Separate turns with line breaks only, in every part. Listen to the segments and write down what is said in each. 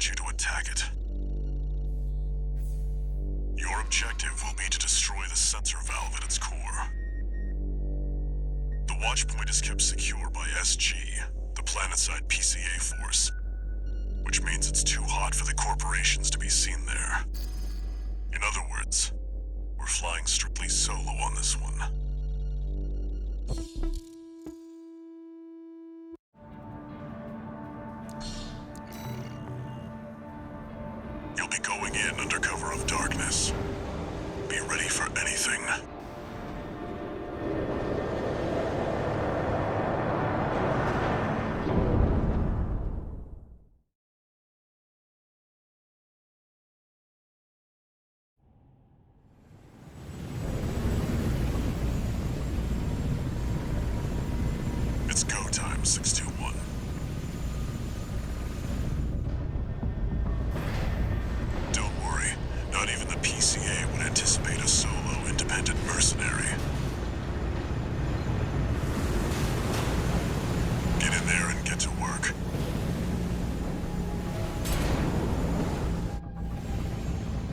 want you to attack it. Your objective will be to destroy the sensor valve at its core. The watch point is kept secure by SG, the planetside PCA force, which means it's too hot for the corporations to be seen there. In other words, we're flying strictly solo on this one. You'll be going in under cover of darkness. Be ready for anything. It's go time, 621. Don't worry, not even the PCA would anticipate a solo independent mercenary. Get in there and get to work.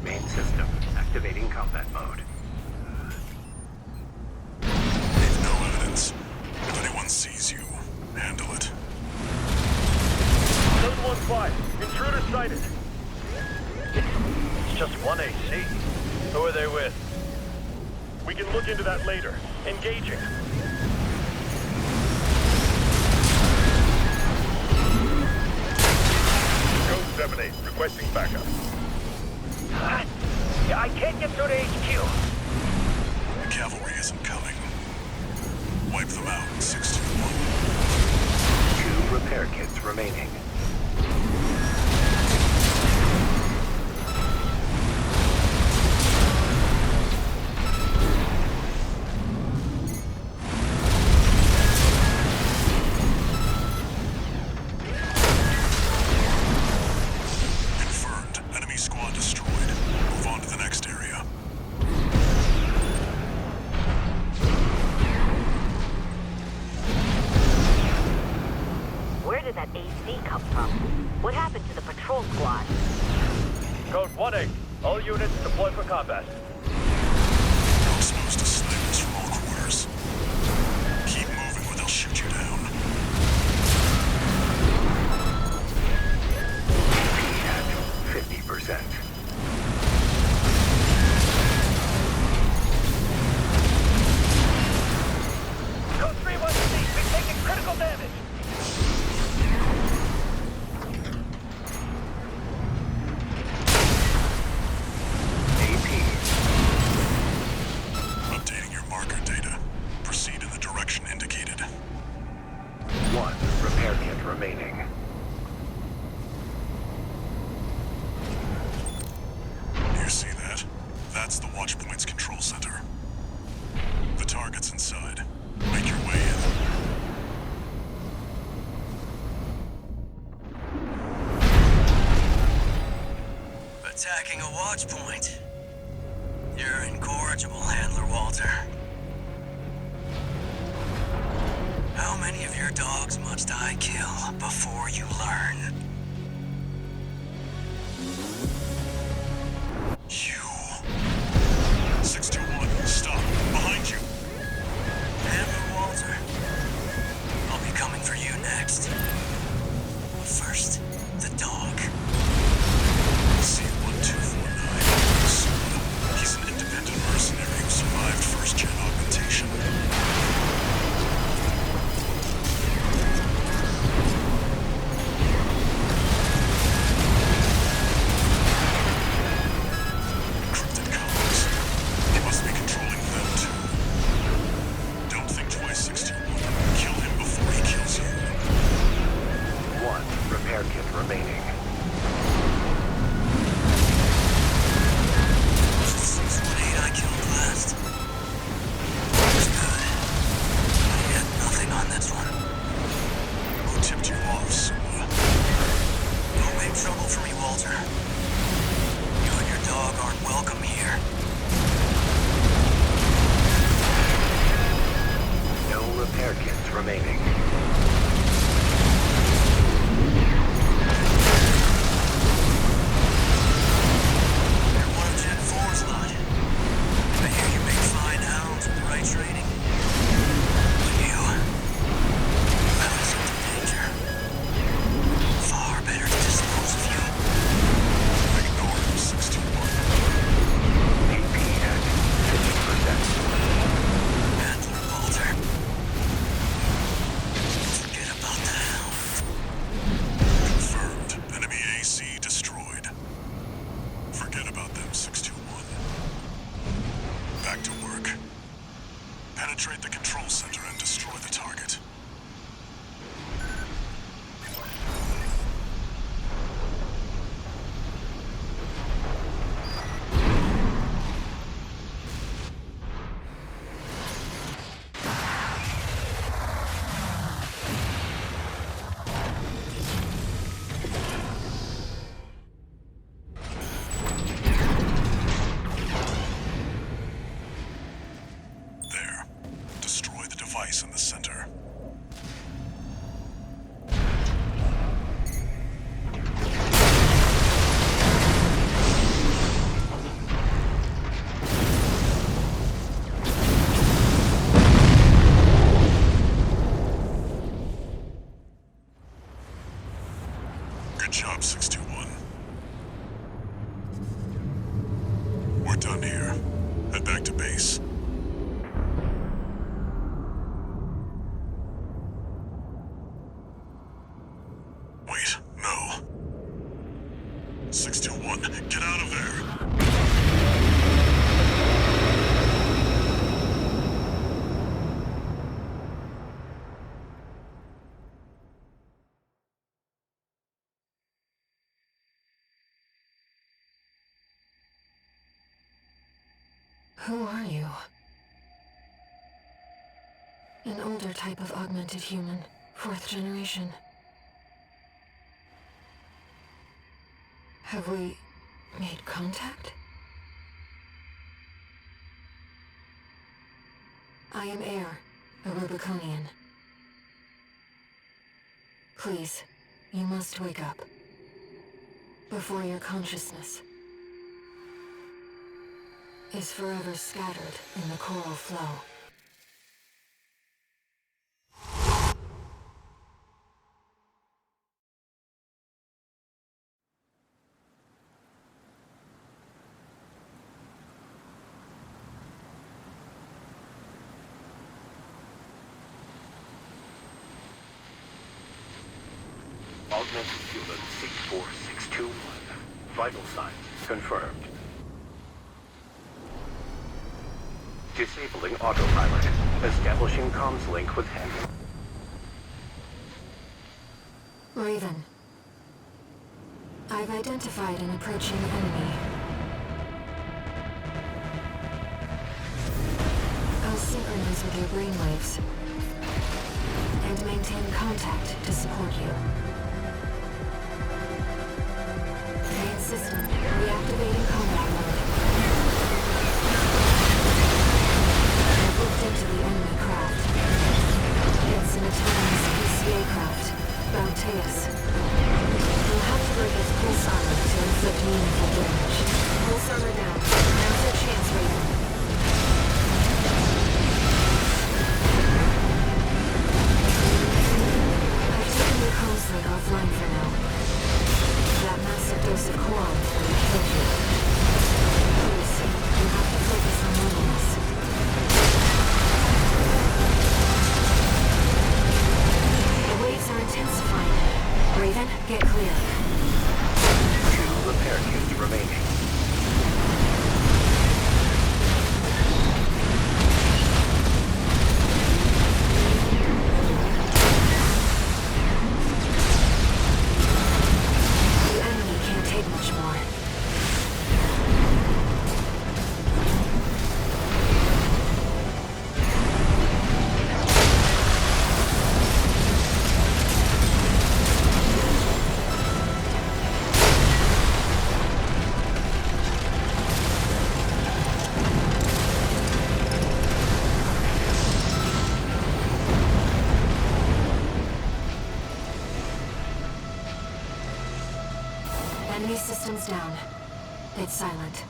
Main system activating combat mode.
Leave no evidence. If anyone sees you, handle it.
Zone 1-5, intruder sighted. It's just one AC. Who are they with? We can look into that later. Engaging. Code 7-8, requesting backup.
I can't get through to HQ.
The cavalry isn't coming. Wipe them out, 621.
2 repair kits remaining.
Confirmed. Enemy squad destroyed. Move on to the next area.
Where did that AC come from? What happened to the patrol squad?
Code 1-8, all units deploy for combat.
You're exposed to snipers from all quarters. Keep moving or they'll shoot you down.
At 50%.
Code 3-1-C, we've taken critical damage.
Updating your marker data. Proceed in the direction indicated.
1 repair kit remaining.
You see that? That's the watch point's control center. The target's inside. Make your way in.
Attacking a watch point. You're incorrigible, Handler Walter. How many of your dogs must I kill before you learn?
You. 621, stop. Behind you.
Handler Walter. I'll be coming for you next. But first, the dog.
C1249. He's an independent mercenary who survived first-gen augmentation. Encrypted codes. He must be controlling them too. Don't think twice, 621. Kill him before he kills you.
1 repair kit remaining.
I killed last. That's good. I had nothing on this one.
Who tipped you off, Sula?
Don't make trouble for me, Walter. You and your dog aren't welcome here.
No repair kits remaining.
done here. Head back to base. Wait, no. 621, get out of there!
Who are you? An older type of augmented human, 4th generation. Have we made contact? I am Air, a Rubiconian. Please, you must wake up. Before your consciousness is forever scattered in the coral flow.
Augmented human C4621. Vital signs confirmed. Disabling autopilot. Establishing comms link with Hank.
Raven. I've identified an approaching enemy. I'll synchronize with your brainwaves and maintain contact to support you. Main system reactivating combat mode. I've looked into the enemy craft. It's an autonomous PCA craft, Bauteus. You'll have to break its pulse armor to inflict meaningful damage. Pulse armor down. Now's your chance, Raven. I've taken your comms link offline for now. That massive dose of Quad really killed you. Please, you have to focus on loneliness. The waves are intensifying. Raven, get clear.
2 repair kits remaining.
The enemy can't take much more. Enemy systems down. It's silent.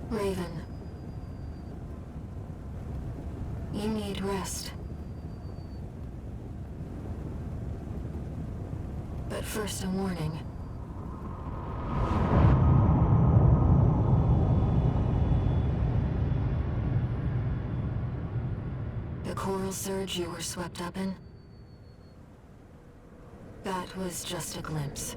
Raven. You need rest. But first, a warning. The coral surge you were swept up in? That was just a glimpse.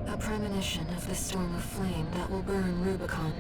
A premonition of the storm of flame that will burn Rubicon.